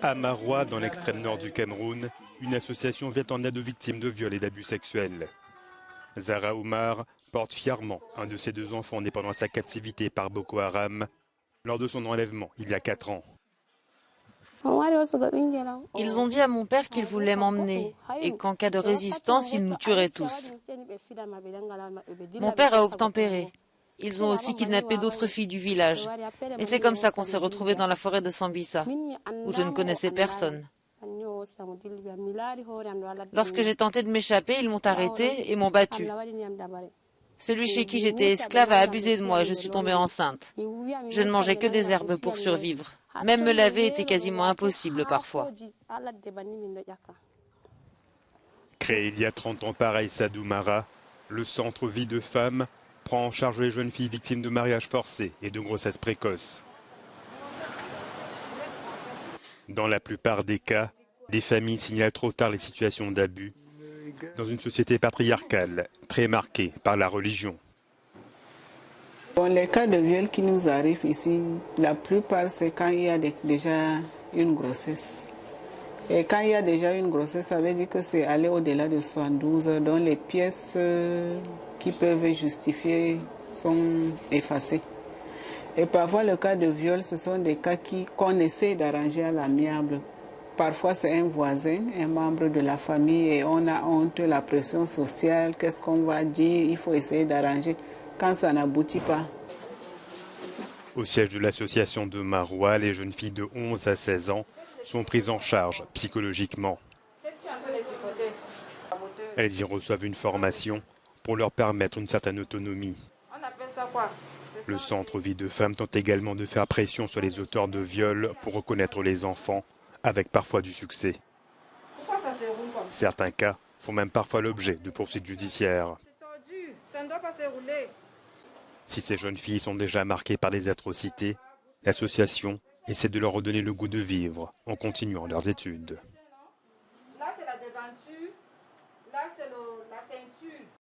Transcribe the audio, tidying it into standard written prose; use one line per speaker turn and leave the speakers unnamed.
À Maroua, dans l'extrême nord du Cameroun, une association vient en aide aux victimes de viols et d'abus sexuels. Zara Oumar porte fièrement un de ses deux enfants nés pendant sa captivité par Boko Haram lors de son enlèvement il y a 4 ans.
Ils ont dit à mon père qu'ils voulaient m'emmener et qu'en cas de résistance, ils nous tueraient tous. Mon père a obtempéré. Ils ont aussi kidnappé d'autres filles du village. Et c'est comme ça qu'on s'est retrouvés dans la forêt de Sambisa, où je ne connaissais personne. Lorsque j'ai tenté de m'échapper, ils m'ont arrêté et m'ont battu. Celui chez qui j'étais esclave a abusé de moi et je suis tombée enceinte. Je ne mangeais que des herbes pour survivre. Même me laver était quasiment impossible parfois.
Créé il y a 30 ans par Aïssa Doumara, le centre Vie de Femmes prend en charge les jeunes filles victimes de mariages forcés et de grossesses précoces. Dans la plupart des cas, des familles signalent trop tard les situations d'abus dans une société patriarcale très marquée par la religion.
Bon, les cas de viol qui nous arrivent ici, la plupart c'est quand il y a déjà une grossesse. Et quand il y a déjà une grossesse, ça veut dire que c'est aller au-delà de 72 heures, dont les pièces qui peuvent justifier sont effacées. Et parfois, le cas de viol, ce sont des cas qu'on essaie d'arranger à l'amiable. Parfois, c'est un voisin, un membre de la famille, et on a honte, la pression sociale, qu'est-ce qu'on va dire, il faut essayer d'arranger. Quand ça n'aboutit pas.
Au siège de l'association de Maroua, les jeunes filles de 11 à 16 ans sont prises en charge psychologiquement. Elles y reçoivent une formation pour leur permettre une certaine autonomie. Le centre Vie de Femmes tente également de faire pression sur les auteurs de viols pour reconnaître les enfants, avec parfois du succès. Certains cas font même parfois l'objet de poursuites judiciaires. Si ces jeunes filles sont déjà marquées par des atrocités, l'association essaie de leur redonner le goût de vivre en continuant leurs études.